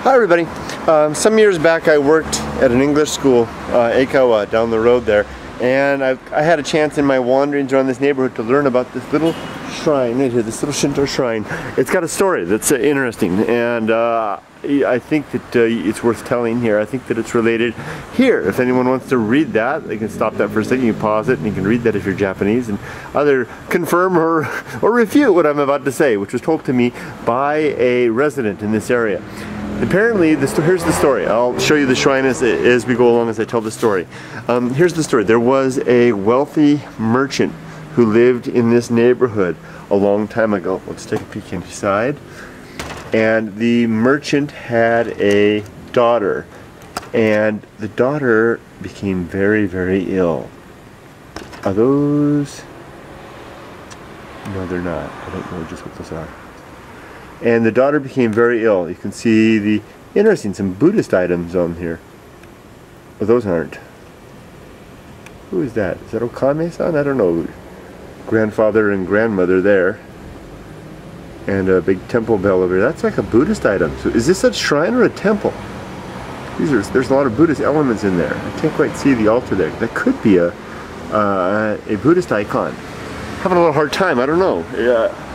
Hi everybody. Some years back I worked at an English school, Aikawa, down the road there, and I had a chance in my wanderings around this neighborhood to learn about this little shrine right here, this little Shinto shrine. It's got a story that's interesting, and I think that it's worth telling here. I think that it's related here. If anyone wants to read that, they can stop that for a second, you can pause it, and you can read that if you're Japanese, and either confirm or refute what I'm about to say, which was told to me by a resident in this area. Apparently, here's the story. I'll show you the shrine as we go along as I tell the story. Here's the story. There was a wealthy merchant who lived in this neighborhood a long time ago. Let's take a peek inside. And the merchant had a daughter, and the daughter became very, very ill. Are those? No, they're not. I don't know just what those are. And the daughter became very ill. You can see some Buddhist items on here. Oh, those aren't. Who is that? Is that Okame-san? I don't know. Grandfather and grandmother there. And a big temple bell over here. That's like a Buddhist item. So is this a shrine or a temple? There's a lot of Buddhist elements in there. I can't quite see the altar there. That could be a Buddhist icon. Having a little hard time. I don't know. Yeah.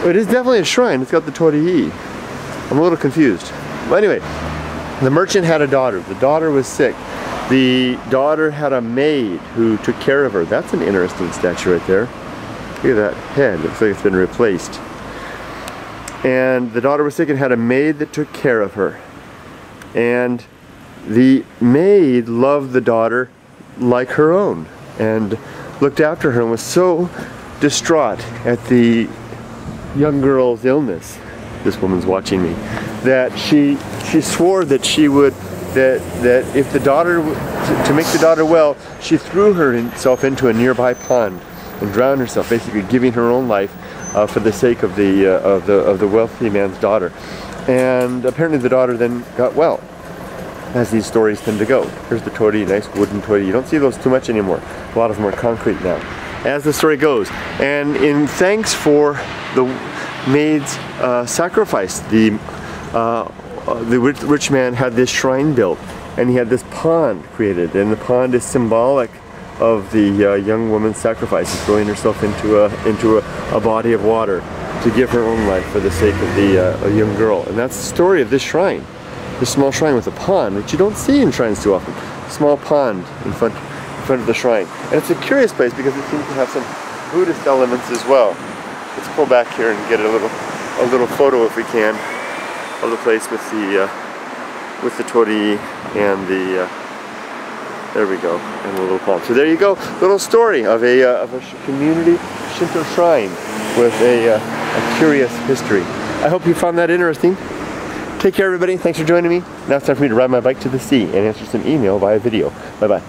It is definitely a shrine. It's got the torii. I'm a little confused. But anyway, the merchant had a daughter. The daughter was sick. The daughter had a maid who took care of her. That's an interesting statue right there. Look at that head. Looks like it's been replaced. And the daughter was sick and had a maid that took care of her. And the maid loved the daughter like her own and looked after her and was so distraught at the young girl's illness, this woman's watching me, that she swore that she would, that if the daughter, to make the daughter well, she threw herself into a nearby pond and drowned herself, basically giving her own life for the sake of the wealthy man's daughter. And apparently the daughter then got well, as these stories tend to go. Here's the torii, nice wooden torii. You don't see those too much anymore. A lot of them are concrete now. As the story goes, and in thanks for the maid's sacrifice, the rich man had this shrine built, and he had this pond created, and the pond is symbolic of the young woman's sacrifice, throwing herself into a body of water to give her own life for the sake of the young girl. And that's the story of this shrine, this small shrine with a pond, which you don't see in shrines too often. Small pond in front of the shrine. And it's a curious place because it seems to have some Buddhist elements as well. Let's pull back here and get a little photo if we can of the place with the torii and the there we go, and a little palm. So there you go, little story of a community Shinto shrine with a curious history. I hope you found that interesting. Take care everybody, thanks for joining me. Now it's time for me to ride my bike to the sea and answer some email via video. Bye bye.